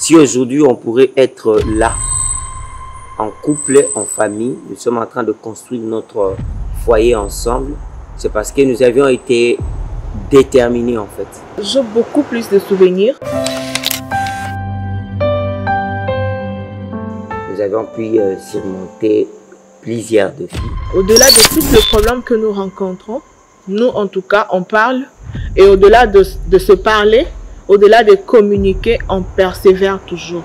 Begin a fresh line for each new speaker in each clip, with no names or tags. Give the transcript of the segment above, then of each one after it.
Si aujourd'hui on pourrait être là, en couple, en famille, nous sommes en train de construire notre foyer ensemble, c'est parce que nous avions été déterminés en fait.
J'ai beaucoup plus de souvenirs.
Nous avons pu surmonter plusieurs défis.
Au-delà de tous les problèmes que nous rencontrons, nous en tout cas on parle, et au-delà de se parler, au-delà de communiquer, on persévère toujours.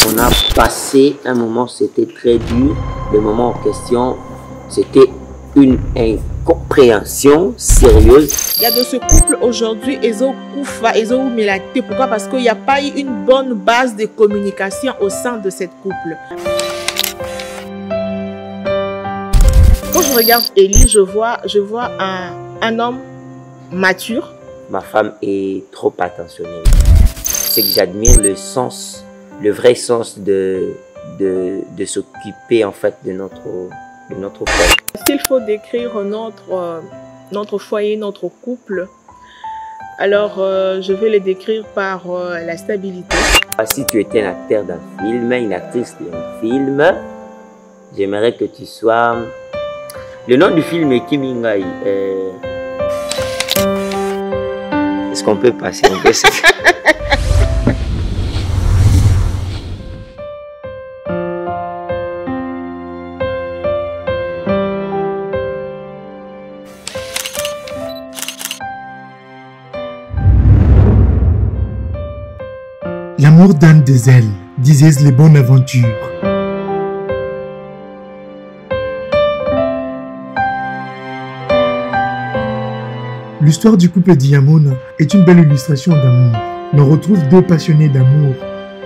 On a passé un moment, c'était très dur. Le moment en question, c'était une incompréhension sérieuse.
Il y a de ce couple aujourd'hui, pourquoi? Parce qu'il n'y a pas eu une bonne base de communication au sein de cette couple. Quand je regarde Élie, je vois un homme mature.
Ma femme est trop attentionnelle. C'est que j'admire le sens, le vrai sens de s'occuper en fait de notre foyer.
S'il faut décrire notre foyer, notre couple, alors je vais le décrire par la stabilité.
Si tu étais un acteur d'un film, une actrice d'un film, j'aimerais que tu sois... Le nom du film est Kimingai. Est-ce qu'on peut passer un peu?
L'amour donne des ailes, disaient les bonnes aventures. L'histoire du couple Diamona est une belle illustration d'amour. L'on retrouve deux passionnés d'amour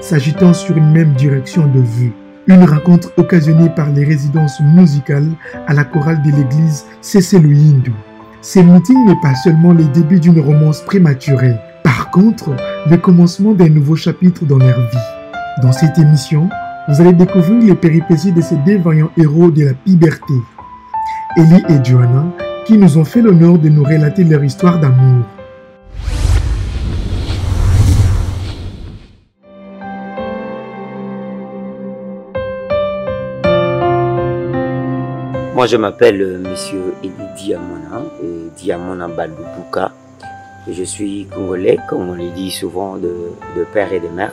s'agitant sur une même direction de vue. Une rencontre occasionnée par les résidences musicales à la chorale de l'église Cécé-le-Hindu. Ces meetings n'est pas seulement les débuts d'une romance prématurée. Par contre, le commencement d'un nouveau chapitre dans leur vie. Dans cette émission, vous allez découvrir les péripéties de ces deux vaillants héros de la puberté, Élie et Johanna, qui nous ont fait l'honneur de nous relater leur histoire d'amour.
Moi, je m'appelle Monsieur Élie Diamona et Diamona Balubuka. Je suis congolais, comme on le dit souvent, de père et de mère.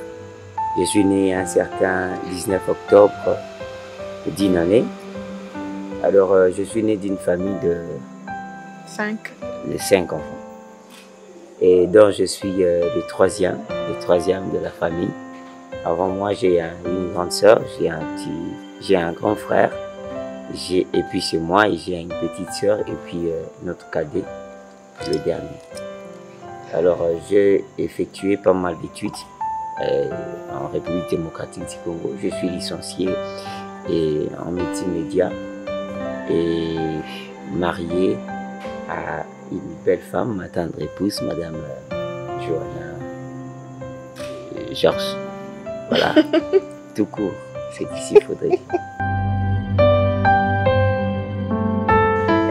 Je suis né un certain 19 octobre d'une année. Alors, je suis né d'une famille de 5 enfants. Et donc, je suis le troisième de la famille. Avant moi, j'ai une grande sœur, j'ai un grand frère. Et puis c'est moi, et j'ai une petite sœur, et puis notre cadet, le dernier. Alors, j'ai effectué pas mal d'études en République démocratique du Congo. Je suis licencié en multimédia et marié à une belle femme, ma tendre épouse, Madame Johanna Georges. Voilà, tout court, c'est ici qu'il faudrait dire.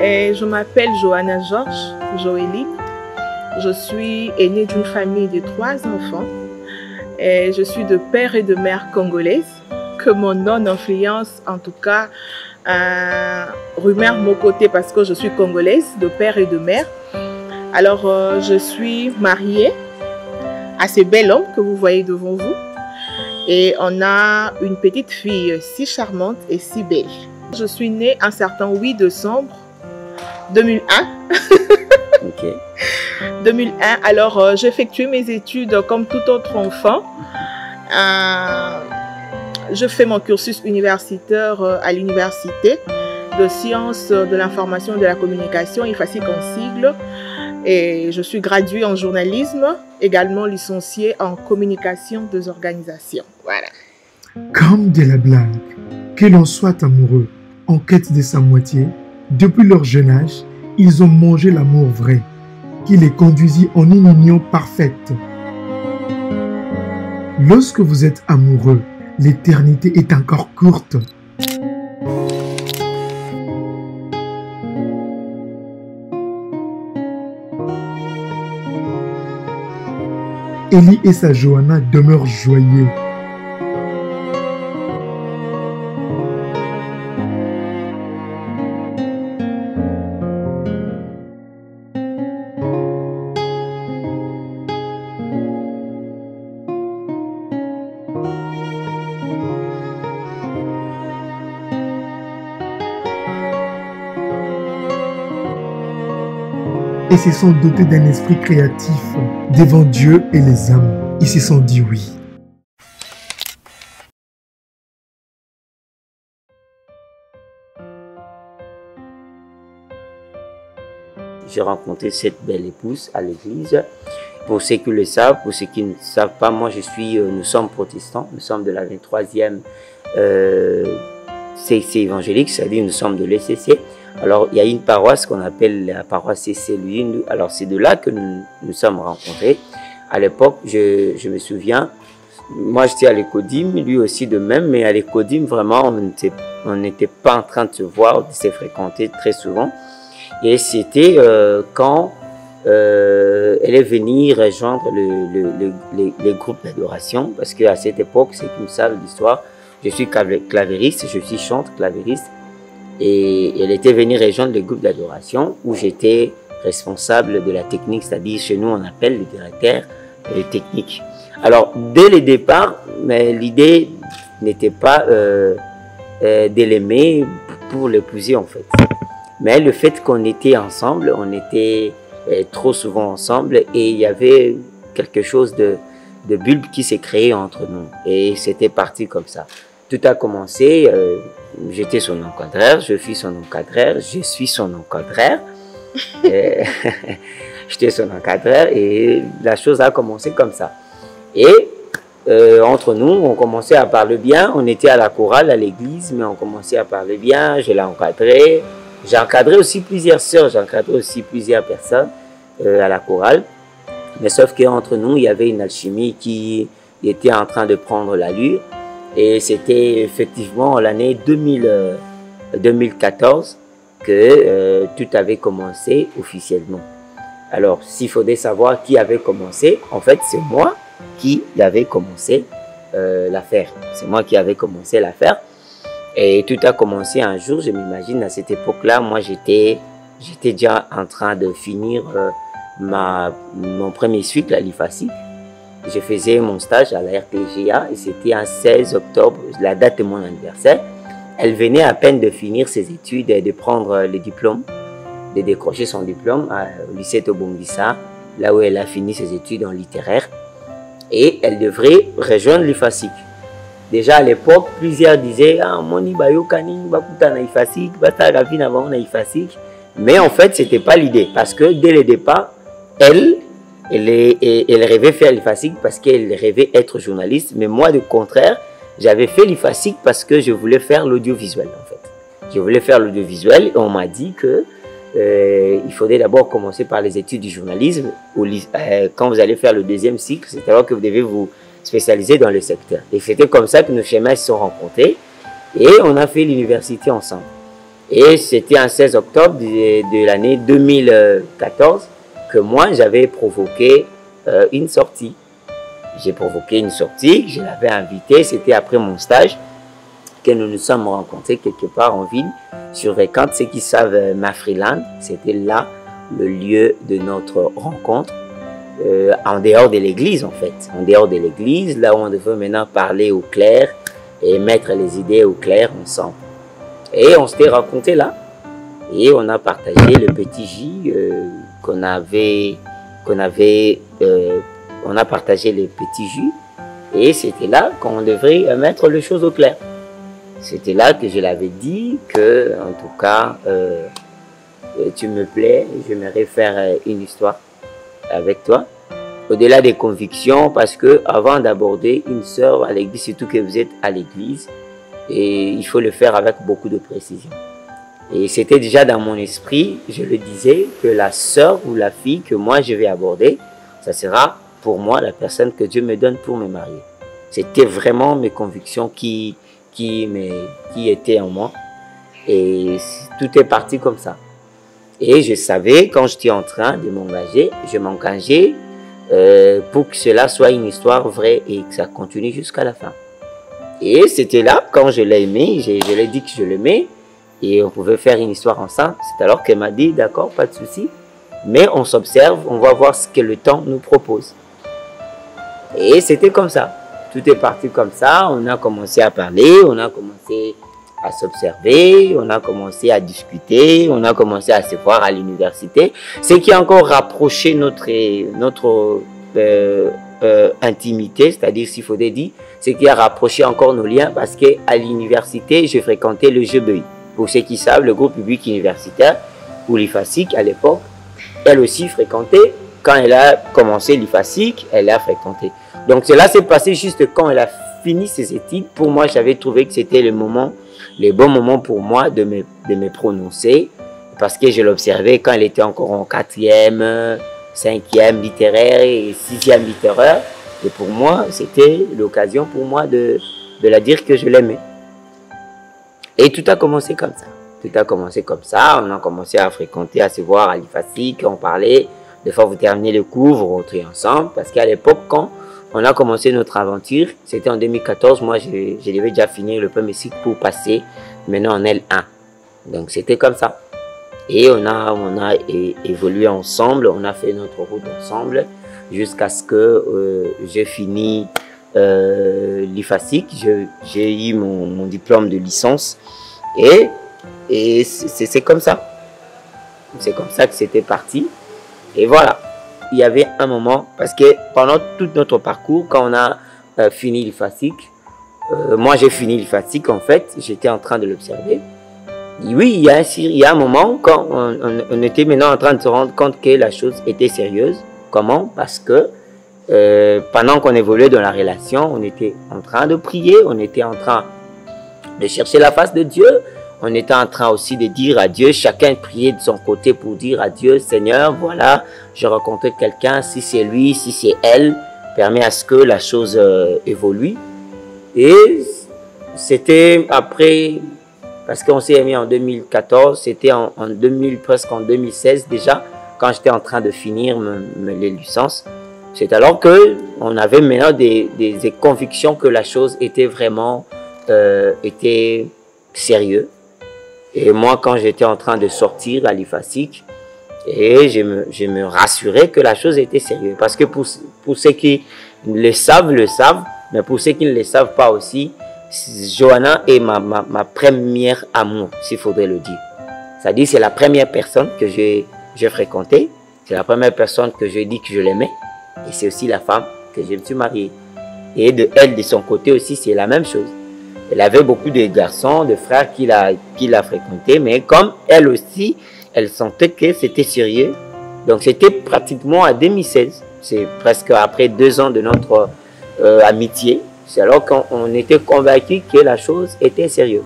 Et je m'appelle Johanna Georges, Joéline. Je suis aînée d'une famille de 3 enfants. Et je suis de père et de mère congolaise, que mon nom influence en tout cas rumeur mon côté parce que je suis congolaise, de père et de mère. Alors je suis mariée à ce bel homme que vous voyez devant vous. Et on a une petite fille si charmante et si belle. Je suis née un certain 8 décembre 2001.
Ok.
2001. Alors, j'ai effectué mes études comme tout autre enfant. Je fais mon cursus universitaire à l'université de sciences de l'information et de la communication, IFACI en sigle. Et je suis graduée en journalisme, également licenciée en communication des organisations. Voilà.
Comme de la blague, que l'on soit amoureux, en quête de sa moitié, depuis leur jeune âge, ils ont mangé l'amour vrai, qui les conduisit en une union parfaite. Lorsque vous êtes amoureux, l'éternité est encore courte. Élie et sa Johanna demeurent joyeux. et se sont dotés d'un esprit créatif devant Dieu et les âmes. Ils se sont dit oui.
J'ai rencontré cette belle épouse à l'église. Pour ceux qui le savent, pour ceux qui ne savent pas, moi nous sommes protestants, nous sommes de la 23e CC évangélique, c'est-à-dire nous sommes de l'ECC. Alors il y a une paroisse qu'on appelle la paroisse CC Louis. Alors c'est de là que nous sommes rencontrés. À l'époque, je me souviens, moi j'étais à l'Écodim, lui aussi de même, mais à l'Écodim vraiment on n'était pas en train de se voir, de se fréquenter très souvent. Et c'était quand elle est venue rejoindre les groupes d'adoration, parce qu'à cette époque, c'est une salle d'histoire, je suis clavériste, je suis chanteur clavériste, et elle était venue rejoindre le groupe d'adoration où j'étais responsable de la technique, c'est-à-dire chez nous on appelle le directeur technique. Alors dès le départ, l'idée n'était pas de l'aimer pour l'épouser en fait. Mais le fait qu'on était ensemble, on était trop souvent ensemble et il y avait quelque chose de bulbe qui s'est créé entre nous. Et c'était parti comme ça. Tout a commencé, j'étais son encadreur, je suis son encadreur, je suis son encadreur. J'étais son encadreur et la chose a commencé comme ça. Et entre nous, on commençait à parler bien. On était à la chorale, à l'église, mais on commençait à parler bien. Je l'ai encadré. J'ai encadré aussi plusieurs sœurs, j'ai encadré aussi plusieurs personnes à la chorale. Mais sauf qu'entre nous, il y avait une alchimie qui était en train de prendre l'allure. Et c'était effectivement l'année 2014 que tout avait commencé officiellement. Alors, s'il faudrait savoir qui avait commencé, en fait, c'est moi qui avait commencé l'affaire. C'est moi qui avais commencé l'affaire. Et tout a commencé un jour, je m'imagine, à cette époque-là, moi j'étais déjà en train de finir mon premier cycle à l'IFASIC. Je faisais mon stage à la RTGA et c'était un 16 octobre, la date de mon anniversaire. Elle venait à peine de finir ses études et de prendre le diplôme, de décrocher son diplôme au lycée Tobongisa, là où elle a fini ses études en littéraire. Et elle devrait rejoindre l'IFASIC. Déjà à l'époque, plusieurs disaient « Ah, moni bayo kani bakuta na IFASIC, bata ravina ba na IFASIC ». Mais en fait, ce n'était pas l'idée. Parce que dès le départ, elle rêvait faire l'IFASIC parce qu'elle rêvait être journaliste. Mais moi, de contraire, j'avais fait l'IFASIC parce que je voulais faire l'audiovisuel en fait. Je voulais faire l'audiovisuel et on m'a dit que il faudrait d'abord commencer par les études du journalisme. Quand vous allez faire le deuxième cycle, c'est alors que vous devez vous spécialisé dans le secteur. Et c'était comme ça que nos chemins se sont rencontrés et on a fait l'université ensemble. Et c'était un 16 octobre de l'année 2014 que moi j'avais provoqué une sortie. J'ai provoqué une sortie, je l'avais invité, c'était après mon stage que nous nous sommes rencontrés quelque part en ville sur Vécante. Ceux qui savent Mafriland, c'était là le lieu de notre rencontre. En dehors de l'église en fait, en dehors de l'église, là où on devait maintenant parler au clair et mettre les idées au clair ensemble. Et on s'était rencontrés là et on a partagé le petit J on a partagé les petits jus et c'était là qu'on devrait mettre les choses au clair. C'était là que je l'avais dit que en tout cas tu me plais, j'aimerais faire une histoire avec toi, au-delà des convictions, parce que avant d'aborder une sœur à l'église, surtout que vous êtes à l'église, et il faut le faire avec beaucoup de précision. Et c'était déjà dans mon esprit, je le disais, que la sœur ou la fille que moi je vais aborder, ça sera pour moi la personne que Dieu me donne pour me marier. C'était vraiment mes convictions qui étaient en moi, et tout est parti comme ça. Et je savais, quand j'étais en train de m'engager, je m'engageais pour que cela soit une histoire vraie et que ça continue jusqu'à la fin. Et c'était là, quand je l'ai aimé, je lui ai dit que je l'aimais et on pouvait faire une histoire ensemble. C'est alors qu'elle m'a dit, d'accord, pas de souci, mais on s'observe, on va voir ce que le temps nous propose. Et c'était comme ça. Tout est parti comme ça, on a commencé à parler, on a commencé à s'observer, on a commencé à discuter, on a commencé à se voir à l'université. Ce qui a encore rapproché notre intimité, c'est-à-dire, s'il faut dire, ce qui a rapproché encore nos liens, parce qu'à l'université, je fréquentais le GBI. Pour ceux qui savent, le groupe public universitaire, ou l'IFASIC à l'époque, elle aussi fréquentait. Quand elle a commencé l'IFASIC, elle a fréquenté. Donc cela s'est passé juste quand elle a fini ses études. Pour moi, j'avais trouvé que c'était le bon moment pour moi de me prononcer, parce que je l'observais quand elle était encore en 4e, 5e littéraire et 6e littéraire. Et pour moi, c'était l'occasion pour moi de la dire que je l'aimais. Et tout a commencé comme ça. Tout a commencé comme ça. On a commencé à fréquenter, à se voir à l'IFASIC, on parlait. Des fois, vous terminez le cours, vous rentrez ensemble. Parce qu'à l'époque, quand on a commencé notre aventure, c'était en 2014. Moi, je devais déjà finir le premier cycle pour passer maintenant en L1. Donc, c'était comme ça. Et on a évolué ensemble. On a fait notre route ensemble jusqu'à ce que j'ai fini l'IFASIC. J'ai eu mon diplôme de licence. Et c'est comme ça. C'est comme ça que c'était parti. Et voilà. Il y avait un moment, parce que pendant tout notre parcours, quand on a fini l'IFASIC, moi j'ai fini l'IFASIC en fait, j'étais en train de l'observer. Oui, il y a un moment quand on était maintenant en train de se rendre compte que la chose était sérieuse. Comment? Parce que pendant qu'on évoluait dans la relation, on était en train de prier, on était en train de chercher la face de Dieu. On était en train aussi de dire à Dieu, chacun priait de son côté pour dire à Dieu, Seigneur, voilà, je rencontre quelqu'un, si c'est lui, si c'est elle, permet à ce que la chose évolue. Et c'était après, parce qu'on s'est mis en 2014, c'était en 2000, presque en 2016 déjà, quand j'étais en train de finir les licences. C'est alors que on avait maintenant des convictions que la chose était vraiment était sérieux. Et moi, quand j'étais en train de sortir à l'IFASIC, et je me rassurais que la chose était sérieuse. Parce que pour ceux qui le savent, mais pour ceux qui ne le savent pas aussi, Johanna est ma première amour, s'il faudrait le dire. C'est-à-dire, c'est la première personne que j'ai fréquentée, c'est la première personne que j'ai dit que je l'aimais, et c'est aussi la femme que je me suis mariée. Et elle, de son côté aussi, c'est la même chose. Elle avait beaucoup de garçons, de frères qui l'a fréquenté, mais comme elle aussi, elle sentait que c'était sérieux. Donc c'était pratiquement en 2016. C'est presque après 2 ans de notre amitié. C'est alors qu'on était convaincus que la chose était sérieuse.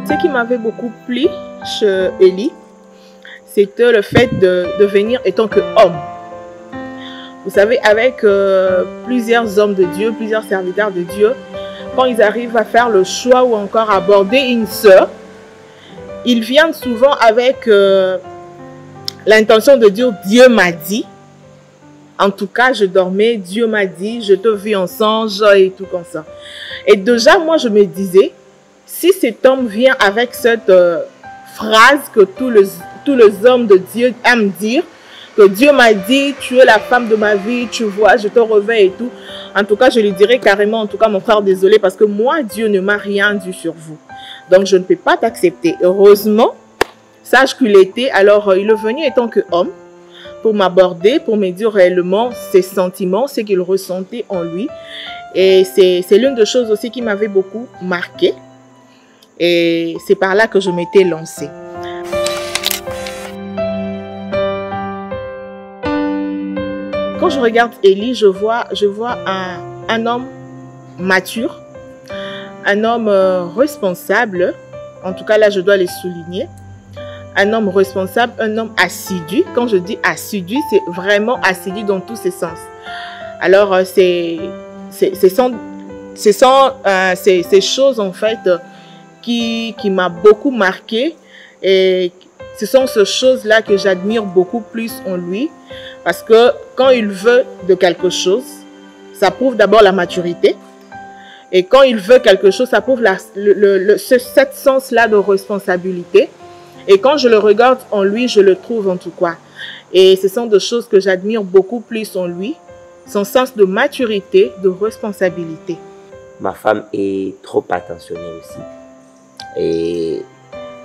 Ce qui m'avait beaucoup plu chez Élie, c'était le fait de venir étant que homme. Vous savez, avec plusieurs hommes de Dieu, plusieurs serviteurs de Dieu, quand ils arrivent à faire le choix ou encore aborder une sœur, ils viennent souvent avec l'intention de dire « Dieu m'a dit ». En tout cas, je dormais, Dieu m'a dit, je te vis en songe et tout comme ça. Et déjà, moi, je me disais, si cet homme vient avec cette phrase que tous les hommes de Dieu aiment dire, que Dieu m'a dit, tu es la femme de ma vie, tu vois, je te revais et tout. En tout cas, je lui dirais carrément, en tout cas, mon frère, désolé, parce que moi, Dieu ne m'a rien dit sur vous. Donc, je ne peux pas t'accepter. Heureusement, sage qu'il était, alors il est venu étant que homme, pour m'aborder, pour me dire réellement ses sentiments, ce qu'il ressentait en lui. Et c'est l'une des choses aussi qui m'avait beaucoup marqué. Et c'est par là que je m'étais lancée. Quand je regarde Élie, je vois un homme mature, un homme responsable. En tout cas, là, je dois le souligner. Un homme responsable, un homme assidu. Quand je dis assidu, c'est vraiment assidu dans tous ses sens. Alors, c'est ces choses, en fait, qui m'a beaucoup marqué. Et ce sont ces choses-là que j'admire beaucoup plus en lui. Parce que quand il veut de quelque chose, ça prouve d'abord la maturité. Et quand il veut quelque chose, ça prouve ce sens-là de responsabilité. Et quand je le regarde en lui, je le trouve en tout cas. Et ce sont des choses que j'admire beaucoup plus en lui, son sens de maturité, de responsabilité.
Ma femme est trop attentionnée aussi. Et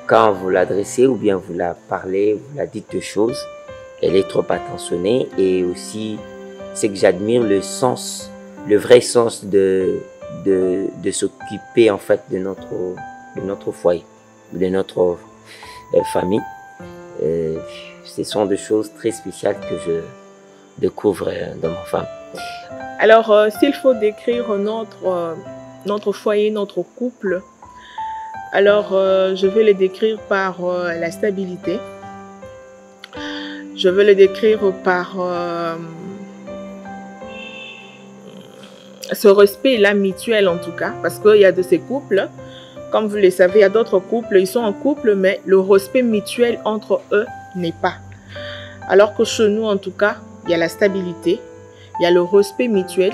quand vous l'adressez ou bien vous la parlez, vous la dites de choses, elle est trop attentionnée. Et aussi, c'est que j'admire le sens, le vrai sens de s'occuper en fait de notre foyer, de notre famille. Ce sont des choses très spéciales que je découvre dans ma femme.
Alors, s'il faut décrire notre foyer, notre couple, alors je vais le décrire par la stabilité. Je veux le décrire par ce respect-là mutuel en tout cas, parce qu'il y a de ces couples, comme vous le savez, il y a d'autres couples, ils sont en couple, mais le respect mutuel entre eux n'est pas. Alors que chez nous, en tout cas, il y a la stabilité, il y a le respect mutuel,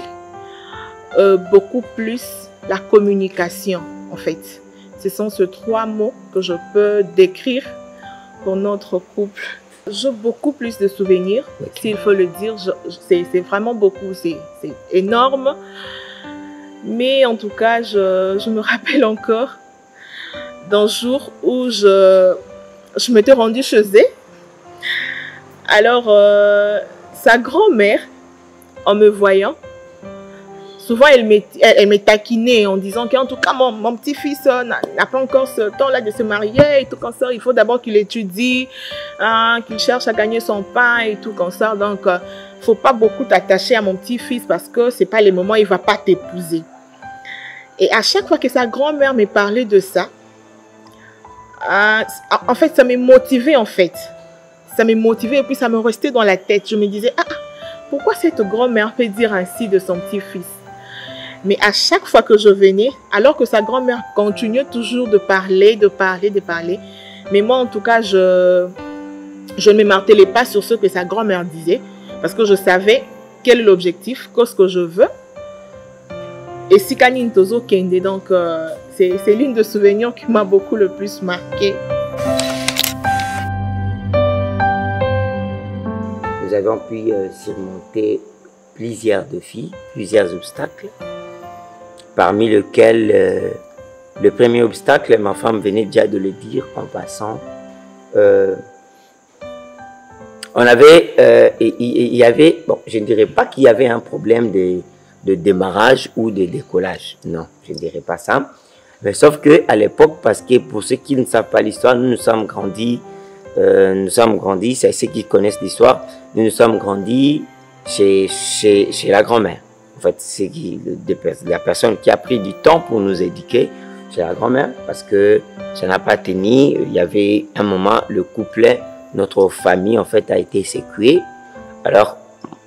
beaucoup plus la communication, en fait. Ce sont ces trois mots que je peux décrire pour notre couple. J'ai beaucoup plus de souvenirs, s'il faut le dire. C'est vraiment beaucoup, c'est énorme. Mais en tout cas, je me rappelle encore d'un jour où je m'étais rendue chez elle. Alors, sa grand-mère, en me voyant, souvent elle me taquinait en disant qu'en tout cas, mon petit-fils n'a pas encore ce temps-là de se marier et tout comme ça. Il faut d'abord qu'il étudie, qu'il cherche à gagner son pain et tout comme ça. Donc, il ne faut pas beaucoup t'attacher à mon petit-fils parce que ce n'est pas les moments où il ne va pas t'épouser. Et à chaque fois que sa grand-mère me parlait de ça, en fait, ça m'a motivée en fait. Ça m'a motivée et puis ça me restait dans la tête. Je me disais, pourquoi cette grand-mère peut dire ainsi de son petit-fils? Mais à chaque fois que je venais, alors que sa grand-mère continuait toujours de parler, mais moi en tout cas, je ne me martelais pas sur ce que sa grand-mère disait parce que je savais quel est l'objectif, qu'est-ce que je veux. Et si Kanine Tozo Kende, donc c'est l'une des souvenirs qui m'a beaucoup le plus marqué.
Nous avons pu surmonter plusieurs défis, plusieurs obstacles, parmi lesquels le premier obstacle, ma femme venait déjà de le dire en passant, on avait, il y avait, bon, je ne dirais pas qu'il y avait un problème de démarrage ou de décollage, non, je ne dirais pas ça, mais sauf que à l'époque, parce que pour ceux qui ne savent pas l'histoire, nous sommes grandis, c'est ceux qui connaissent l'histoire, nous sommes grandis chez la grand-mère. En fait, c'est la personne qui a pris du temps pour nous éduquer chez la grand-mère, parce que ça n'a pas tenu. Il y avait un moment, le couplet, notre famille en fait a été sécuée. Alors,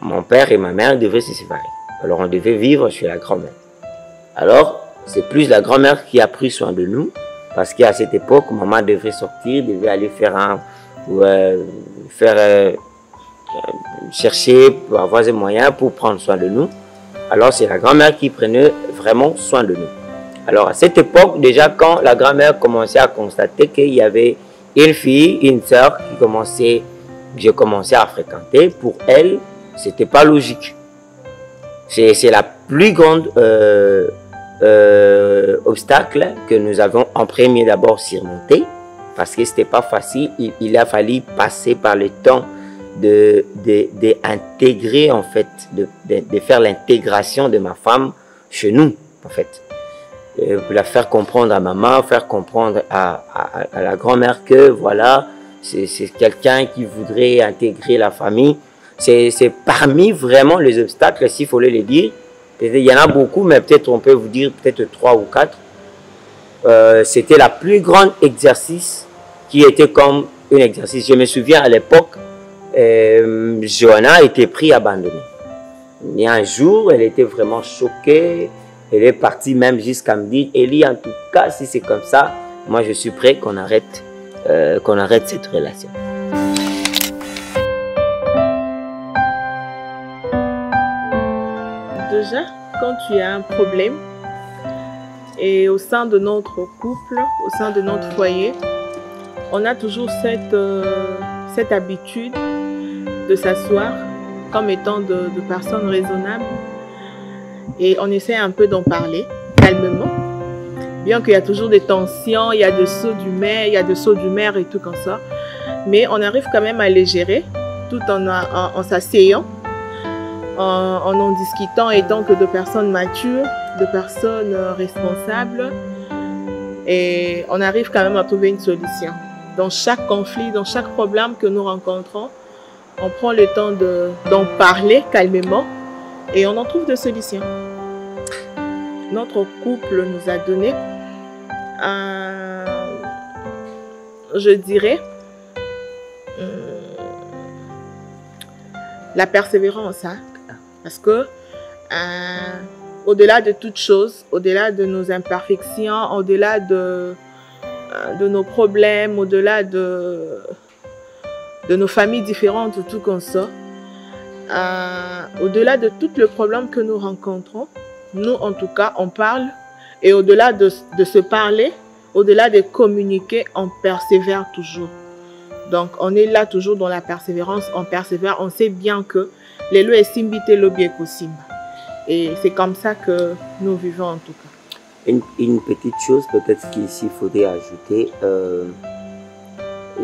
mon père et ma mère devaient se séparer. Alors, on devait vivre chez la grand-mère. Alors, c'est plus la grand-mère qui a pris soin de nous, parce qu'à cette époque, maman devait sortir, devait aller chercher pour avoir des moyens pour prendre soin de nous. Alors, c'est la grand-mère qui prenait vraiment soin de nous. Alors, à cette époque, déjà, quand la grand-mère commençait à constater qu'il y avait une fille, une sœur j'ai commencé à fréquenter, pour elle, c'était pas logique. C'est la plus grande obstacle que nous avons en premier d'abord surmonté, parce que c'était pas facile. Il a fallu passer par le temps d'intégrer en fait, de faire l'intégration de ma femme chez nous en fait, pour la faire comprendre à maman, faire comprendre à la grand-mère que voilà, c'est quelqu'un qui voudrait intégrer la famille. C'est parmi vraiment les obstacles, s'il faut le dire. Il y en a beaucoup, mais peut-être on peut vous dire peut-être 3 ou 4. C'était la plus grande exercice qui était comme un exercice. Je me souviens à l'époque, Johanna était prise abandonnée. Et un jour, elle était vraiment choquée. Elle est partie même jusqu'à me dire, Elie, en tout cas, si c'est comme ça, moi je suis prêt qu'on arrête cette relation.
Déjà, quand tu as un problème, et au sein de notre couple, au sein de notre foyer, on a toujours cette habitude de s'asseoir comme étant de personnes raisonnables et on essaie un peu d'en parler calmement. Bien qu'il y a toujours des tensions, il y a des sauts d'humeur, et tout comme ça. Mais on arrive quand même à les gérer tout en s'asseyant, en discutant étant que de personnes matures, de personnes responsables. Et on arrive quand même à trouver une solution. Dans chaque conflit, dans chaque problème que nous rencontrons, on prend le temps d'en parler calmement et on en trouve des solutions. Notre couple nous a donné, je dirais, la persévérance, hein? Parce que au-delà de toute chose, au-delà de nos imperfections, au-delà de nos problèmes, au-delà de nos familles différentes, tout comme ça, au-delà de tous les problèmes que nous rencontrons, nous en tout cas on parle et au-delà de se parler, au-delà de communiquer, on persévère toujours. Donc on est là toujours dans la persévérance, on persévère, on sait bien que les lois est simbite l'objet simba. Et c'est comme ça que nous vivons en tout cas.
Une petite chose peut-être qu'ici il faudrait ajouter,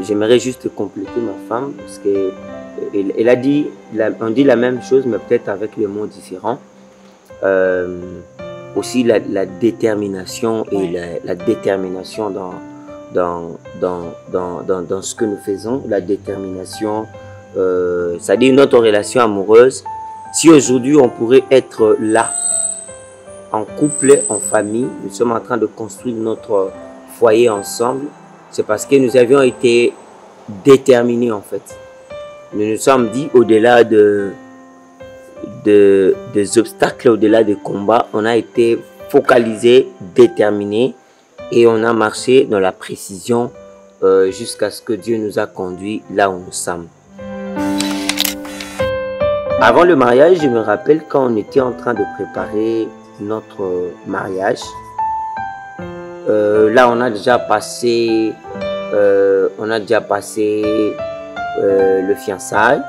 j'aimerais juste compléter ma femme parce qu'elle a dit, on dit la même chose mais peut-être avec des mots différents. Aussi la détermination et la détermination dans ce que nous faisons, la détermination, c'est-à-dire notre relation amoureuse. Si aujourd'hui on pourrait être là, en couple, en famille, nous sommes en train de construire notre foyer ensemble, c'est parce que nous avions été déterminés en fait. Nous nous sommes dit au-delà des obstacles, au-delà des combats, on a été focalisés, déterminés et on a marché dans la précision jusqu'à ce que Dieu nous a conduits là où nous sommes. Avant le mariage, je me rappelle quand on était en train de préparer notre mariage. Là, on a déjà passé le fiançailles.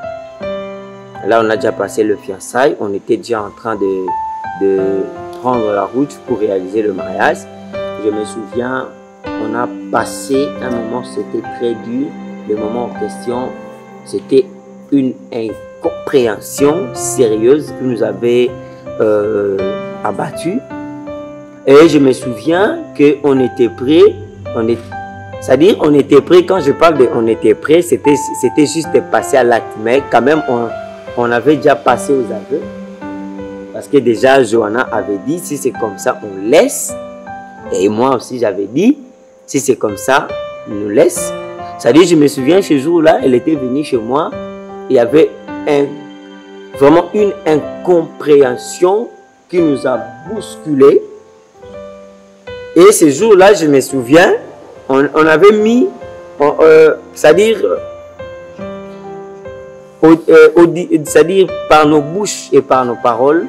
Là, on a déjà passé le fiançailles. On était déjà en train de prendre la route pour réaliser le mariage. Je me souviens, on a passé un moment, c'était très dur. Le moment en question, c'était une incompréhension sérieuse qui nous avait abattu. Et je me souviens qu'on était prêt, c'est-à-dire on était prêt, quand je parle de on était prêt, c'était juste de passer à l'acte, mais quand même on avait déjà passé aux aveux. Parce que déjà Johanna avait dit, si c'est comme ça, on laisse. Et moi aussi j'avais dit, si c'est comme ça, on nous laisse. C'est-à-dire, je me souviens, ce jour-là, elle était venue chez moi, il y avait vraiment une incompréhension qui nous a bousculé. Et ce jour-là, je me souviens, on avait mis, c'est-à-dire par nos bouches et par nos paroles,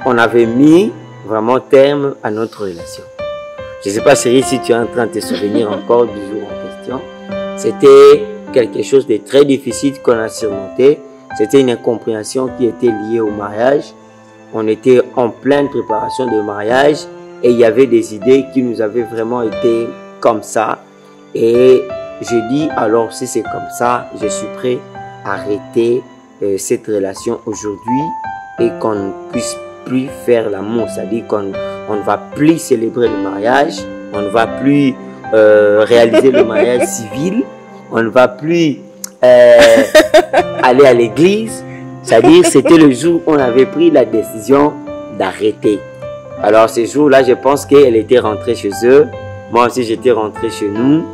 on avait mis vraiment terme à notre relation. Je ne sais pas, chérie, si tu es en train de te souvenir encore du jour en question. C'était quelque chose de très difficile qu'on a surmonté. C'était une incompréhension qui était liée au mariage. On était en pleine préparation de mariage et il y avait des idées qui nous avaient vraiment été comme ça. Et je dis, alors si c'est comme ça, je suis prêt à arrêter cette relation aujourd'hui et qu'on ne puisse plus faire l'amour. C'est-à-dire qu'on ne va plus célébrer le mariage, on ne va plus réaliser le mariage civil, on ne va plus aller à l'église. C'est-à-dire c'était le jour où on avait pris la décision d'arrêter. Alors ce jour-là, je pense qu'elle était rentrée chez eux. Moi aussi, j'étais rentré chez nous.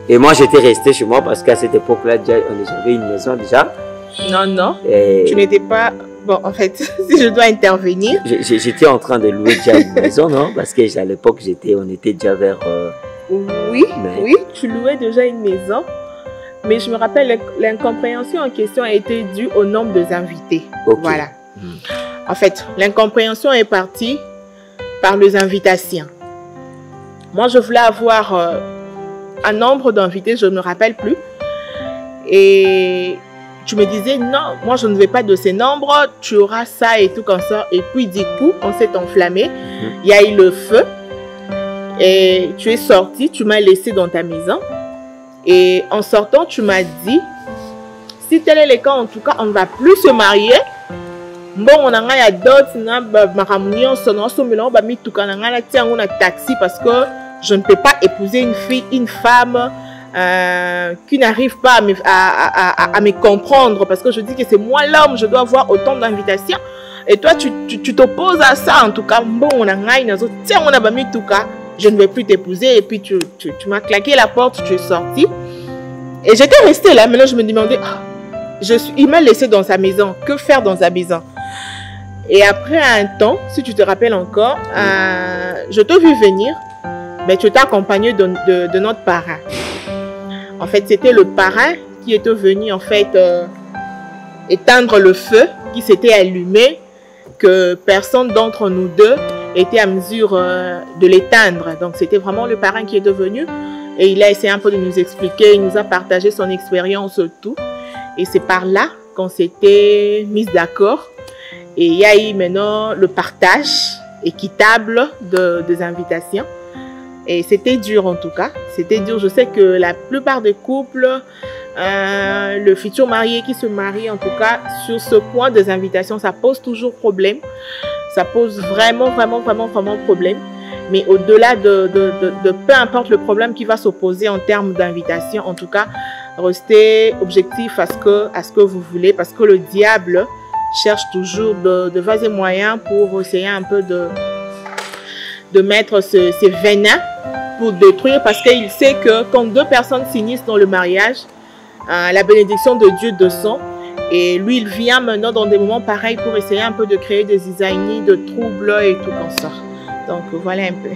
Et moi, j'étais resté chez moi parce qu'à cette époque-là, j'avais une maison déjà.
Non, non. Et tu n'étais pas... Bon, en fait, si je dois intervenir...
J'étais en train de louer déjà une maison, non? Parce qu'à l'époque, on était déjà vers...
Oui, oui, tu louais déjà une maison. Mais je me rappelle, l'incompréhension en question a été due au nombre d'invités. Okay. Voilà. En fait, l'incompréhension est partie par les invitations. Moi, je voulais avoir un nombre d'invités, je ne me rappelle plus. Et tu me disais, non, moi je ne vais pas de ces nombres, tu auras ça et tout comme ça. Et puis du coup, on s'est enflammé, il y a eu le feu. Et tu es sorti, tu m'as laissé dans ta maison. Et en sortant, tu m'as dit, si tel est le cas, en tout cas, on ne va plus se marier. Bon, on a d'autres, on a un taxi parce que je ne peux pas épouser une fille, une femme qui n'arrive pas à me comprendre parce que je dis que c'est moi l'homme, je dois avoir autant d'invitations. Et toi, tu t'opposes à ça. En tout cas, bon, on a je ne vais plus t'épouser. Et puis, tu m'as claqué la porte, tu es sorti. Et j'étais restée là. Maintenant, je me demandais, il m'a laissé dans sa maison. Que faire dans sa maison? Et après un temps, si tu te rappelles encore, je t'ai vu venir, mais tu t'es accompagné de notre parrain. En fait, c'était le parrain qui était venu en fait éteindre le feu qui s'était allumé, que personne d'entre nous deux était à mesure de l'éteindre. Donc, c'était vraiment le parrain qui est devenu. Et il a essayé un peu de nous expliquer, il nous a partagé son expérience, tout. Et c'est par là qu'on s'était mis d'accord. Et il y a eu maintenant le partage équitable des invitations. Et c'était dur en tout cas. C'était dur. Je sais que la plupart des couples, le futur marié qui se marie en tout cas, sur ce point des invitations, ça pose toujours problème. Ça pose vraiment problème. Mais au-delà de peu importe le problème qui va s'opposer en termes d'invitation, en tout cas, restez objectif à ce que vous voulez, parce que le diable cherche toujours de vases et moyens pour essayer un peu de mettre ces venins pour détruire, parce qu'il sait que quand deux personnes s'unissent dans le mariage, la bénédiction de Dieu descend. Et lui, il vient maintenant dans des moments pareils pour essayer un peu de créer des zizanies, de troubles et tout comme ça. Donc, voilà un peu.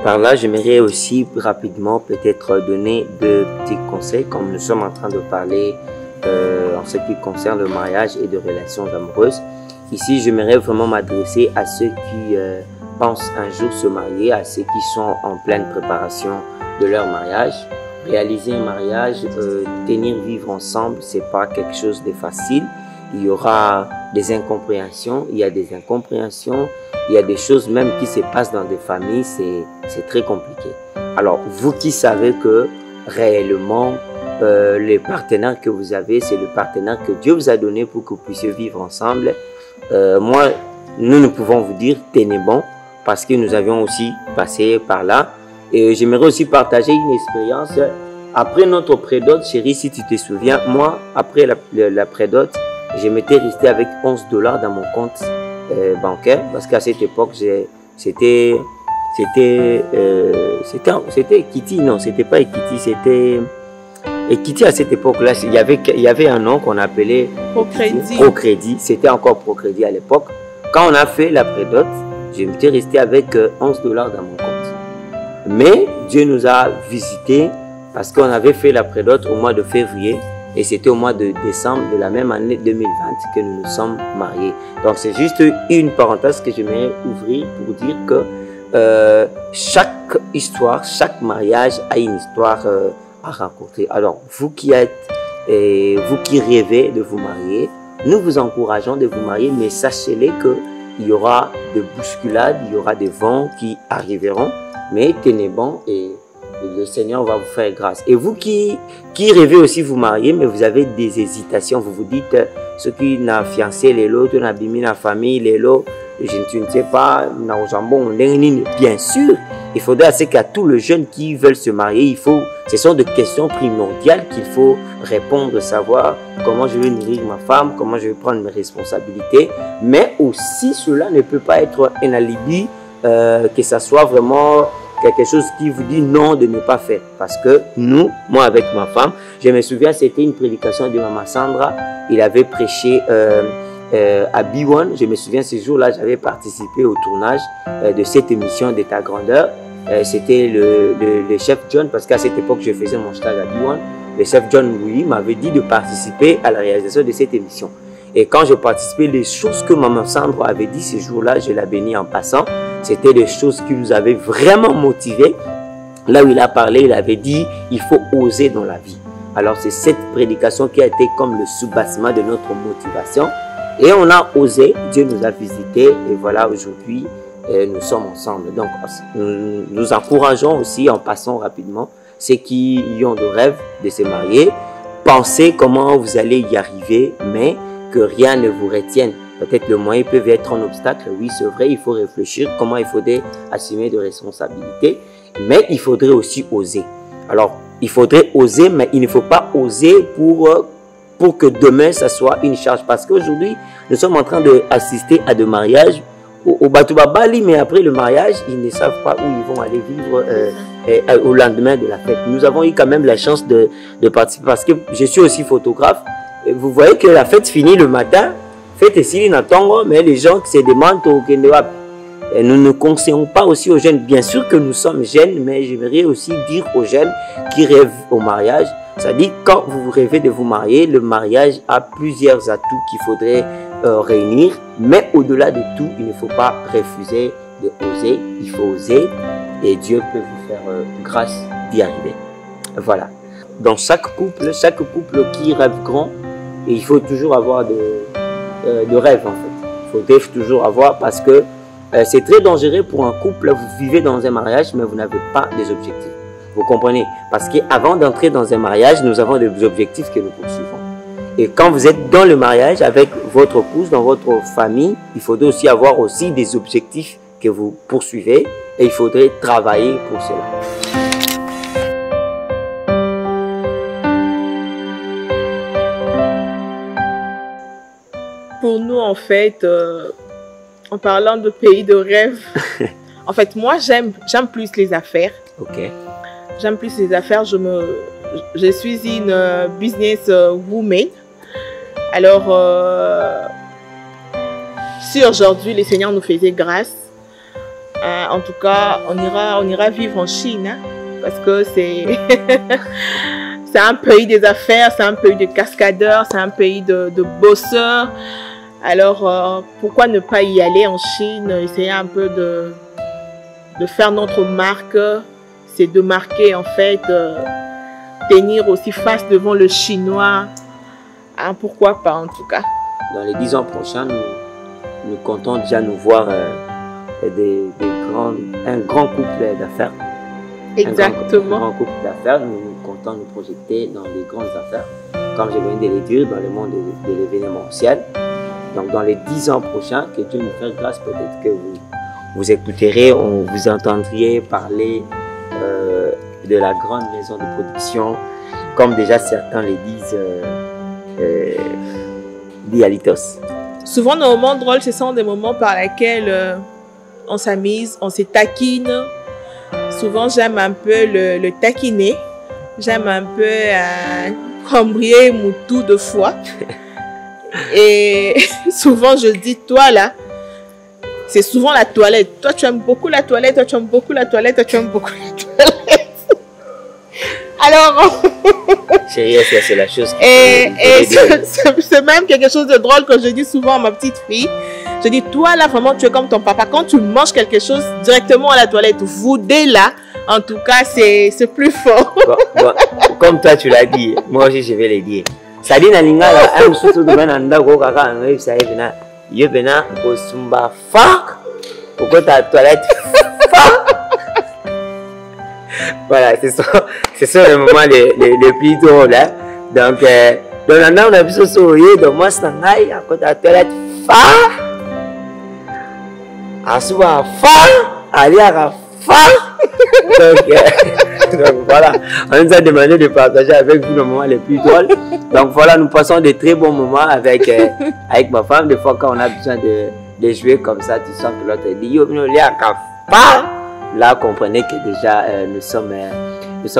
Par là, j'aimerais aussi rapidement peut-être donner deux petits conseils, comme nous sommes en train de parler en ce qui concerne le mariage et de relations amoureuses. Ici, j'aimerais vraiment m'adresser à ceux qui pensent un jour se marier, à ceux qui sont en pleine préparation de leur mariage. Réaliser un mariage, tenir vivre ensemble, c'est pas quelque chose de facile. Il y aura des incompréhensions, il y a des incompréhensions, il y a des choses même qui se passent dans des familles, c'est très compliqué. Alors, vous qui savez que réellement, les partenaires que vous avez, c'est le partenaire que Dieu vous a donné pour que vous puissiez vivre ensemble. Nous pouvons vous dire, tenez bon, parce que nous avions aussi passé par là. Et j'aimerais aussi partager une expérience. Après notre prédote, chérie, si tu te souviens, moi, après la prédote, je m'étais resté avec 11 $ dans mon compte bancaire, parce qu'à cette époque, c'était Equity, non, c'était pas Equity, c'était Equity à cette époque-là. Il y avait un nom qu'on appelait Procrédit. C'était encore Procrédit à l'époque. Quand on a fait la prédote, je m'étais resté avec 11 $ dans mon compte. Mais Dieu nous a visités parce qu'on avait fait la prédote au mois de février et c'était au mois de décembre de la même année 2020 que nous nous sommes mariés. Donc c'est juste une parenthèse que j'aimerais ouvrir pour dire que chaque histoire, chaque mariage a une histoire à raconter. Alors vous qui rêvez de vous marier, nous vous encourageons de vous marier, mais sachez-les qu'il y aura des bousculades, il y aura des vents qui arriveront. Mais tenez bon et le Seigneur va vous faire grâce. Et vous qui rêvez aussi vous marier, mais vous avez des hésitations, vous vous dites, ceux qui n'ont fiancé les lots, qui n'ont abîmé la famille, les lots, je ne sais pas, bien sûr, il faudra qu'à tous les jeunes qui veulent se marier, ce sont des questions primordiales qu'il faut répondre, savoir comment je vais nourrir ma femme, comment je vais prendre mes responsabilités. Mais aussi, cela ne peut pas être un alibi. Que ça soit vraiment quelque chose qui vous dit non de ne pas faire. Parce que moi avec ma femme, je me souviens, c'était une prédication de Maman Sandra. Il avait prêché à B1. Je me souviens, ce jour-là, j'avais participé au tournage de cette émission de Ta Grandeur. C'était le chef John, parce qu'à cette époque, je faisais mon stage à B1. Le chef John Louis m'avait dit de participer à la réalisation de cette émission. Et quand je participais, les choses que Maman Sandra avait dit ce jour-là, je la bénis en passant. C'était des choses qui nous avaient vraiment motivés. là où il a parlé, il avait dit, il faut oser dans la vie. Alors c'est cette prédication qui a été comme le soubassement de notre motivation. Et on a osé, Dieu nous a visités et voilà aujourd'hui nous sommes ensemble. Donc nous encourageons aussi en passant rapidement ceux qui y ont de rêve de se marier. Pensez comment vous allez y arriver, mais que rien ne vous retienne. Peut-être le moyen peut être un obstacle, oui c'est vrai, il faut réfléchir comment il faudrait assumer de responsabilités, mais il faudrait aussi oser. Alors il faudrait oser, mais il ne faut pas oser pour que demain ça soit une charge, parce qu'aujourd'hui nous sommes en train d'assister à des mariages au Batouba Bali, mais après le mariage ils ne savent pas où ils vont aller vivre au lendemain de la fête. Nous avons eu quand même la chance de participer, parce que je suis aussi photographe. Et vous voyez que la fête finit le matin, fête ici Natongo, mais les gens qui se demandent au Kendewap. Nous ne conseillons pas aussi aux jeunes, bien sûr que nous sommes jeunes, mais j'aimerais aussi dire aux jeunes qui rêvent au mariage, c'est-à-dire quand vous rêvez de vous marier, le mariage a plusieurs atouts qu'il faudrait réunir, mais au-delà de tout, il ne faut pas refuser de oser, il faut oser et Dieu peut vous faire grâce d'y arriver. Voilà. Dans chaque couple qui rêve grand, et il faut toujours avoir de rêves en fait. Il faut toujours avoir, parce que c'est très dangereux pour un couple. Vous vivez dans un mariage, mais vous n'avez pas des objectifs. Vous comprenez? Parce qu'avant d'entrer dans un mariage, nous avons des objectifs que nous poursuivons. Et quand vous êtes dans le mariage avec votre épouse, dans votre famille, il faudrait aussi avoir aussi des objectifs que vous poursuivez et il faudrait travailler pour cela.
Pour nous, en fait, en parlant de pays de rêve, en fait, moi, j'aime plus les affaires.
Ok.
J'aime plus les affaires. Je suis une business woman. Alors, si aujourd'hui, le Seigneur nous faisait grâce, en tout cas, on ira vivre en Chine, hein, parce que c'est c'est un pays des affaires, c'est un pays de cascadeurs, c'est un pays de bosseurs. Alors, pourquoi ne pas y aller en Chine, essayer un peu de faire notre marque, c'est de marquer en fait, tenir aussi face devant le chinois, hein, pourquoi pas en tout cas.
Dans les 10 ans prochains, nous comptons déjà nous voir un grand couple d'affaires.
Exactement.
Un grand couple d'affaires, nous comptons nous projeter dans les grandes affaires, comme je viens de le dire, dans le monde de l'événementiel. Donc dans les 10 ans prochains, que Dieu nous fasse grâce, peut-être que vous écouterez, vous entendriez parler de la grande maison de production, comme déjà certains le disent, Dialitos.
Souvent, nos moments drôles, ce sont des moments par lesquels on s'amuse, on se taquine. Souvent, j'aime un peu le taquiner. J'aime un peu cambrier Moutou de fois. Et souvent, je dis, toi là, c'est souvent la toilette. Toi, tu aimes beaucoup la toilette, toi, tu aimes beaucoup la toilette, toi, tu aimes beaucoup la toilette. Alors...
Chérie, c'est la chose.
Et c'est même quelque chose de drôle que je dis souvent à ma petite fille. Je dis, toi là, vraiment, tu es comme ton papa. Quand tu manges quelque chose directement à la toilette, vous dès là, en tout cas, c'est plus fort.
Bon, comme toi, tu l'as dit, moi aussi, je vais le dire. Ça dit, Nalinga, un soutou de Benanda, Gokaka, un web, ça y est, Yebena, Osumba, fuck, pourquoi ta toilette, fuck. Voilà, c'est ça le moment les plus drôles. Hein? Donc, on a vu ce sourire, donc moi, c'est un aïe, à côté de la toilette, fuck. Asuba, fuck. Aliara, fuck. Donc voilà, on nous a demandé de partager avec vous nos moments les plus drôles. Donc voilà, nous passons de très bons moments avec ma femme. Des fois, quand on a besoin de jouer comme ça, tu sens que l'autre dit yo, là, comprenez que déjà nous sommes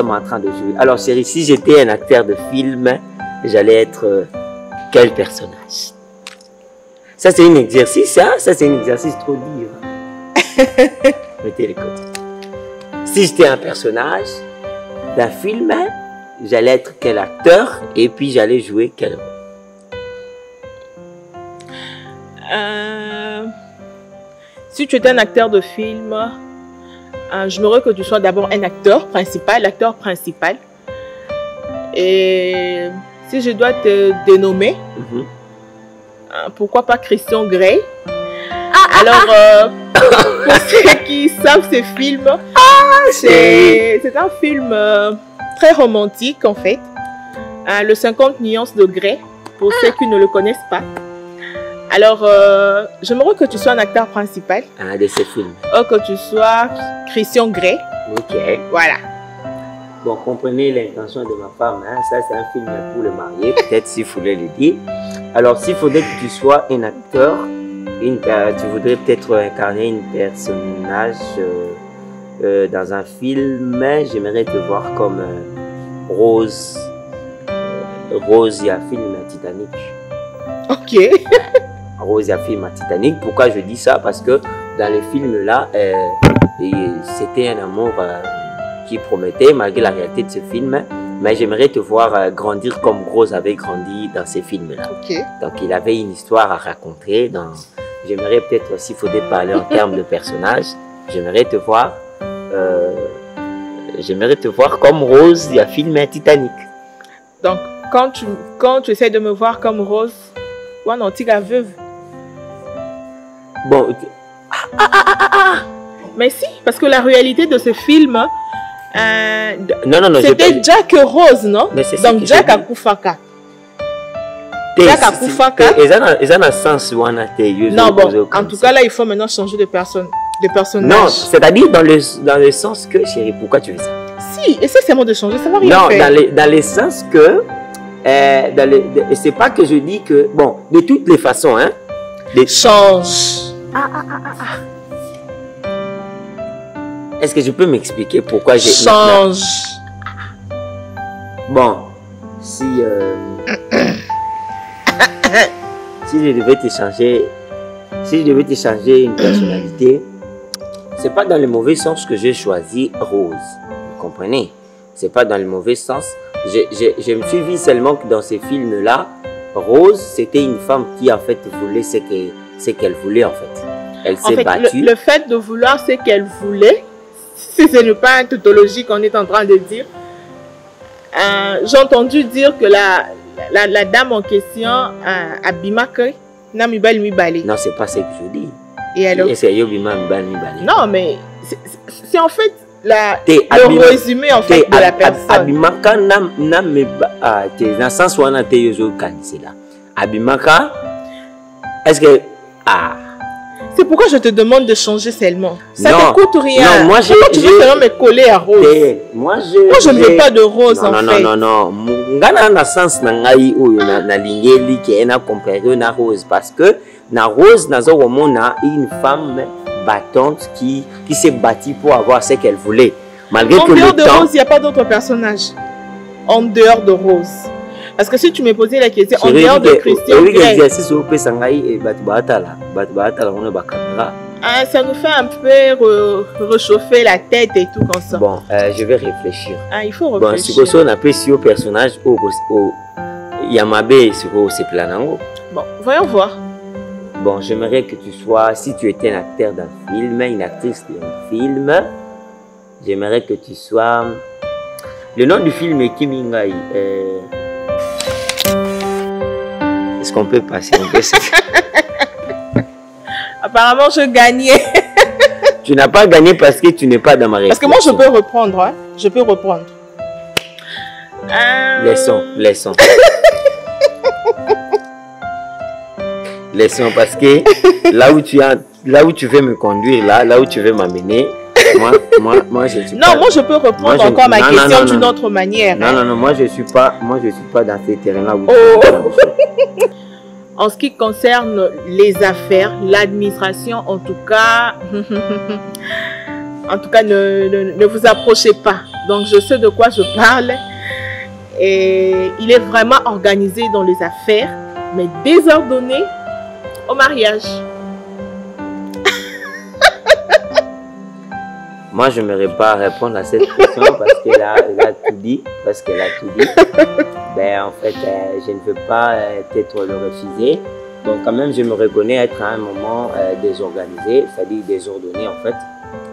en train de jouer. Alors, chérie, si j'étais un acteur de film, j'allais être quel personnage? Ça, c'est un exercice, hein? Ça, c'est un exercice trop dur. Mettez les côtés. Si j'étais un personnage d'un film, j'allais être quel acteur et puis j'allais jouer quel rôle?
Si tu étais un acteur de film, J'aimerais que tu sois d'abord un acteur principal, Et si je dois te dénommer, pourquoi pas Christian Grey? Alors, pour ceux qui savent ce film, c'est un film très romantique en fait. Le 50 nuances de Grey, pour ceux qui ne le connaissent pas. Alors, j'aimerais que tu sois un acteur principal.
De ces films.
Que tu sois Christian Grey.
Ok.
Voilà.
Bon, comprenez l'intention de ma femme. Hein? Ça, c'est un film pour le marié. Peut-être s'il voulait le dire. Alors, s'il faudrait que tu sois un acteur, tu voudrais peut-être incarner un personnage dans un film. J'aimerais te voir comme Rose. Rose, il y a un film Titanic.
Ok.
Rose, il y a un film Titanic. Pourquoi je dis ça? Parce que dans les films-là, c'était un amour qui promettait, malgré la réalité de ce film. Mais j'aimerais te voir grandir comme Rose avait grandi dans ces films-là.
Okay.
Donc, il avait une histoire à raconter. J'aimerais peut-être, s'il faudrait parler en termes de personnage, j'aimerais te voir comme Rose, il y a un film Titanic.
Donc, quand tu essaies de me voir comme Rose, ouais, non, tu es veuve.
Bon.
Mais si, parce que la réalité de ce film,
non,
c'était Jack Rose, non? Donc Jack Akufaka. Jack Akufaka.
Ils ont un sens où on a été.
Non, bon, en tout cas, là, il faut maintenant changer de personnage.
Non, c'est-à-dire dans le sens que, chérie, pourquoi tu fais ça?
Si, essaie seulement de changer, ça va rien faire.
Non, dans le sens que, c'est pas que je dis que, bon, de toutes les façons, hein.
Change.
Est-ce que je peux m'expliquer pourquoi j'ai...
Change.
Bon, si je devais te changer une personnalité, c'est pas dans le mauvais sens que j'ai choisi Rose. Vous comprenez? C'est pas dans le mauvais sens. Je me suis vu seulement que dans ces films-là, Rose, c'était une femme qui en fait voulait ce qu'elle voulait en fait. Elle s'est battue.
Le fait de vouloir ce qu'elle voulait, si ce n'est pas une tautologie qu'on est en train de dire, j'ai entendu dire que la dame en question, Abimaka, n'a mi bal mi balé.
Non, c'est pas ce que je dis.
Et alors? Non, mais c'est en fait le résumé en fait de la personne.
Abimaka n'a dans le sens où on a été yozo là. Abimaka, est-ce que
c'est pourquoi je te demande de changer seulement. Ça ne coûte rien.
Non, moi
tu veux seulement me coller à Rose.
Moi je
ne veux pas de Rose en fait.
Non. Ngana na sens na ngai oyo na lingeli qui est na comparé na Rose parce que na Rose nazo komona une femme battante qui s'est battue pour avoir ce qu'elle voulait. Malgré que le temps.
En dehors de Rose, il n'y a pas d'autre personnage. En dehors de Rose. Parce que si tu me posais la question, en dehors de Christian Grey, ça nous fait un peu réchauffer la tête et tout comme ça.
Bon, je vais réfléchir.
Il faut réfléchir.
Bon, si on appelle sur personnage au Yamabe sur ce plan.
Bon, voyons voir.
Bon, j'aimerais que tu sois, si tu étais un acteur d'un film, une actrice d'un film, j'aimerais que tu sois... Le nom du film est Kimingai. Est-ce qu'on peut passer un peu ça?
Apparemment, je gagnais.
Tu n'as pas gagné parce que tu n'es pas dans ma réflexion.
Parce que moi, je peux reprendre. Hein? Je peux reprendre.
Laissons. Laissons parce que là où tu veux me conduire, là où tu veux m'amener, moi je suis
non,
pas...
moi je peux reprendre encore ma question d'une autre manière.
Non, moi je suis pas dans ces terrains-là.
En ce qui concerne les affaires, l'administration, en tout cas, ne vous approchez pas. Donc je sais de quoi je parle. Et il est vraiment organisé dans les affaires, mais désordonné au mariage.
Moi, je n'aimerais pas répondre à cette question parce qu'elle a tout dit. Ben, en fait, je ne veux pas peut-être le refuser. Donc, quand même, je me reconnais être à un moment désorganisé, c'est-à-dire désordonné, en fait.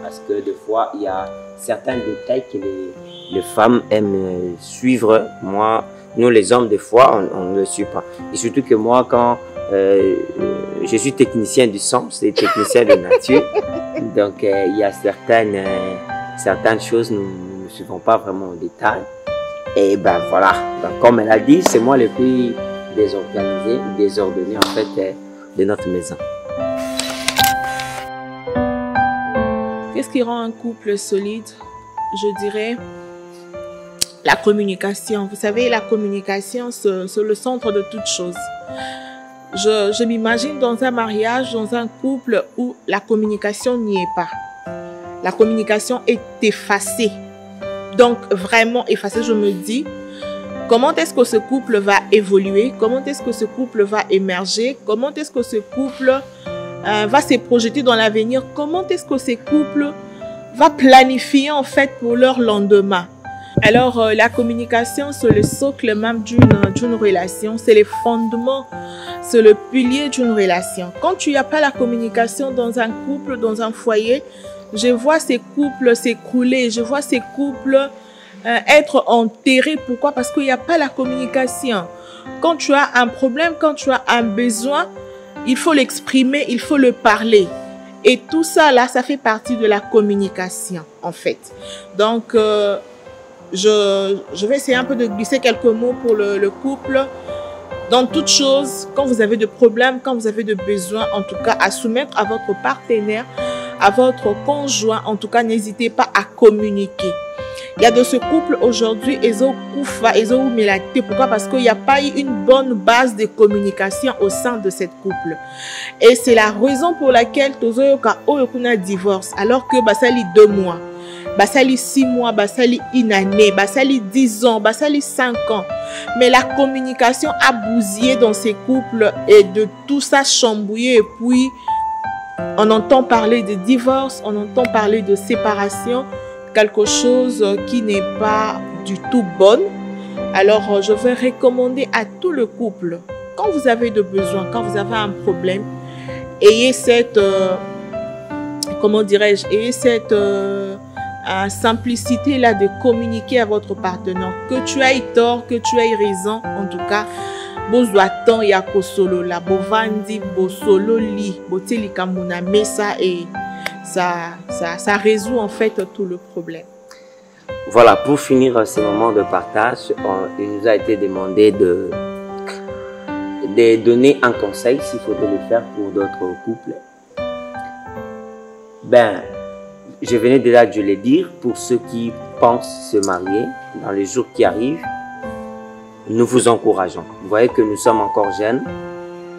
À parce que des fois, il y a certains détails que les femmes aiment suivre. Moi, nous les hommes, des fois, on ne le suit pas. Et surtout que moi, quand je suis technicien du son, c'est technicien de nature, donc il y a certaines choses, nous ne suivons pas vraiment en détail. Et ben voilà, donc, comme elle a dit, c'est moi le plus désorganisé, désordonné en fait de notre maison.
Qu'est-ce qui rend un couple solide? Je dirais la communication. Vous savez, la communication, c'est le centre de toute chose. Je m'imagine dans un mariage, dans un couple où la communication n'y est pas. La communication est effacée. Donc, vraiment effacée, je me dis, comment est-ce que ce couple va évoluer? Comment est-ce que ce couple va émerger? Comment est-ce que ce couple va se projeter dans l'avenir? Comment est-ce que ce couple va planifier en fait pour leur lendemain? Alors, la communication, c'est le socle même d'une relation, c'est les fondements, c'est le pilier d'une relation. Quand tu n'as pas la communication dans un couple, dans un foyer, je vois ces couples s'écrouler, je vois ces couples être enterrés. Pourquoi? Parce qu'il n'y a pas la communication. Quand tu as un problème, quand tu as un besoin, il faut l'exprimer, il faut le parler. Et tout ça, là, ça fait partie de la communication, en fait. Donc, je vais essayer un peu de glisser quelques mots pour le couple. Dans toute chose, quand vous avez de problèmes, quand vous avez de besoins, en tout cas, à soumettre à votre partenaire, à votre conjoint, en tout cas, n'hésitez pas à communiquer. Il y a de ce couple aujourd'hui, pourquoi? Parce qu'il n'y a pas eu une bonne base de communication au sein de cette couple. Et c'est la raison pour laquelle Tozoyoka Oyokuna divorce, alors que Basali 2 mois, Basali 6 mois, Basali 1 année, Basali 10 ans, Basali 5 ans. Mais la communication a bousillé dans ces couples et de tout ça chambouillé. Et puis, on entend parler de divorce, on entend parler de séparation, quelque chose qui n'est pas du tout bonne. Alors, je vais recommander à tout le couple, quand vous avez de besoins, quand vous avez un problème, ayez cette, comment dirais-je, ayez cette simplicité là de communiquer à votre partenaire. Que tu aies tort, que tu aies raison, en tout cas, Bozoatan ya kosolo la bovandi bosolo li boteli kamuna mesa et ça résout en fait tout le problème.
Voilà, pour finir ce moment de partage, il nous a été demandé de donner un conseil s'il faudrait le faire pour d'autres couples. Ben, je venais déjà de le dire, pour ceux qui pensent se marier dans les jours qui arrivent, nous vous encourageons. Vous voyez que nous sommes encore jeunes.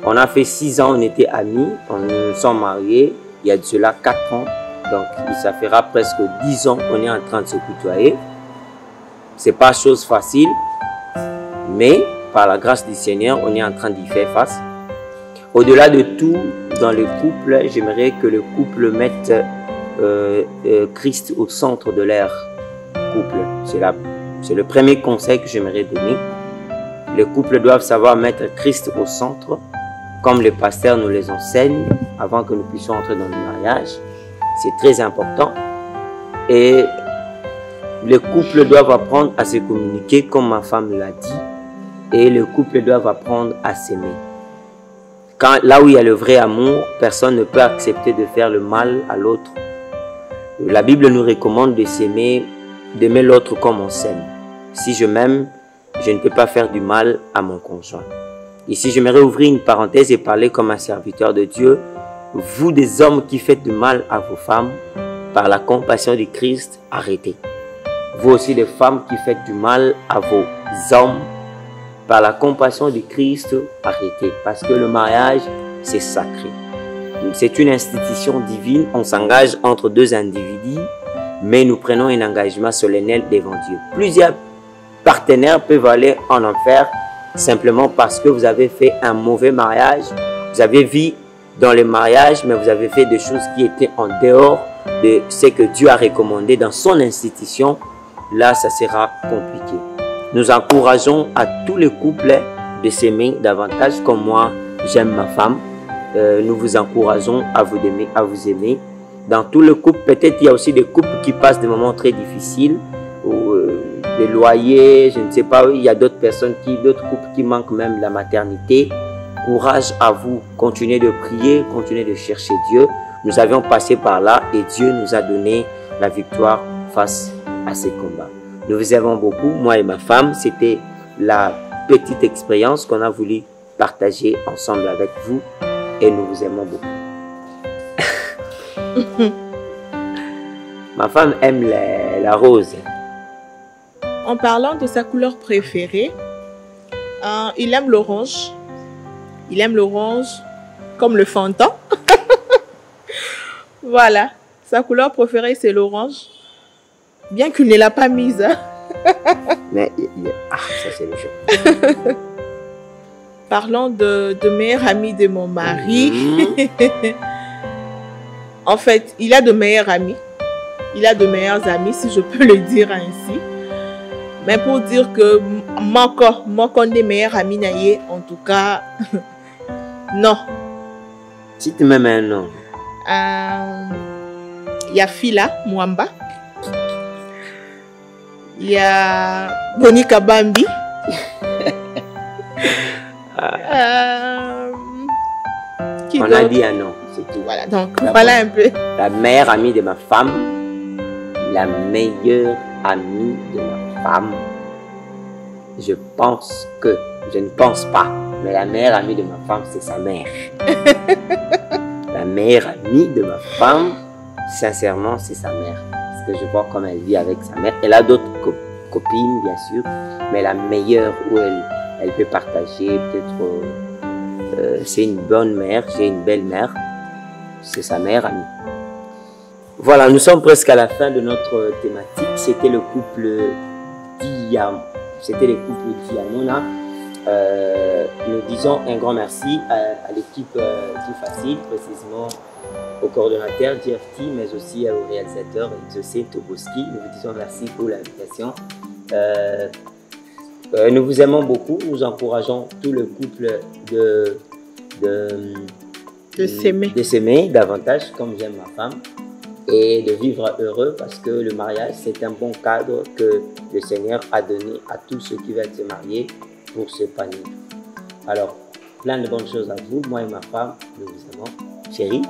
On a fait 6 ans, on était amis, on nous sommes mariés il y a de cela 4 ans. Donc, ça fera presque 10 ans qu'on est en train de se côtoyer. C'est pas chose facile, mais par la grâce du Seigneur, on est en train d'y faire face. Au-delà de tout, dans le couple, j'aimerais que le couple mette Christ au centre de leur couple. C'est le premier conseil que j'aimerais donner. Les couples doivent savoir mettre Christ au centre, comme les pasteurs nous les enseignent avant que nous puissions entrer dans le mariage. C'est très important. Et les couples doivent apprendre à se communiquer, comme ma femme l'a dit. Et les couples doivent apprendre à s'aimer. Là où il y a le vrai amour, personne ne peut accepter de faire le mal à l'autre. La Bible nous recommande de s'aimer, d'aimer l'autre comme on s'aime. Si je m'aime, je ne peux pas faire du mal à mon conjoint. Ici, j'aimerais ouvrir une parenthèse et parler comme un serviteur de Dieu. Vous, des hommes qui faites du mal à vos femmes, par la compassion du Christ, arrêtez. Vous aussi, des femmes qui faites du mal à vos hommes, par la compassion du Christ, arrêtez. Parce que le mariage, c'est sacré. C'est une institution divine. On s'engage entre 2 individus, mais nous prenons un engagement solennel devant Dieu. Plusieurs partenaires peuvent aller en enfer simplement parce que vous avez fait un mauvais mariage. Vous avez vu dans le mariage, mais vous avez fait des choses qui étaient en dehors de ce que Dieu a recommandé dans son institution. Là, ça sera compliqué. Nous encourageons à tous les couples de s'aimer davantage comme moi, j'aime ma femme. Nous vous encourageons à vous aimer dans tout le couple. Peut-être il y a aussi des couples qui passent des moments très difficiles, ou des loyers, je ne sais pas, il y a d'autres personnes, d'autres couples qui manquent même de la maternité. Courage à vous, continuez de prier, continuez de chercher Dieu. Nous avions passé par là et Dieu nous a donné la victoire face à ces combats. Nous vous aimons beaucoup, moi et ma femme. C'était la petite expérience qu'on a voulu partager ensemble avec vous et nous vous aimons beaucoup. Ma femme aime la rose.
En parlant de sa couleur préférée, il aime l'orange. Il aime l'orange comme le Fanta. Voilà, sa couleur préférée c'est l'orange. Bien qu'il ne l'a pas mise. Hein.
Mais ça c'est le jeu.
Parlons de meilleur ami de mon mari. En fait, il a de meilleurs amis. Il a de meilleurs amis, si je peux le dire ainsi. Mais pour dire que moi, qu'on est meilleur ami, en tout cas, non.
Si tu m'aimes un nom.
Il y a Fila Mwamba. Il y a Bonika Bambi.
On a dit un nom, c'est tout.
Voilà, donc voilà un peu.
La meilleure amie de ma femme. La meilleure amie de ma femme. Je ne pense pas, mais la meilleure amie de ma femme, c'est sa mère. La meilleure amie de ma femme, sincèrement, c'est sa mère. Parce que je vois comment elle vit avec sa mère. Elle a d'autres copines, bien sûr, mais la meilleure où elle peut partager, peut-être, c'est une bonne mère, j'ai une belle mère, c'est sa meilleure amie. Voilà, nous sommes presque à la fin de notre thématique. C'était le couple Diamona. Nous disons un grand merci à l'équipe Tout Facile, précisément au coordonnateur GFT, mais aussi au réalisateur José Toboski. Nous vous disons merci pour l'invitation. Nous vous aimons beaucoup. Nous encourageons tout le couple de s'aimer davantage, comme j'aime ma femme, et de vivre heureux, parce que le mariage, c'est un bon cadre que le Seigneur a donné à tous ceux qui veulent se marier pour s'épanouir. Alors, plein de bonnes choses à vous, moi et ma femme, nous vous aimons. Chérie.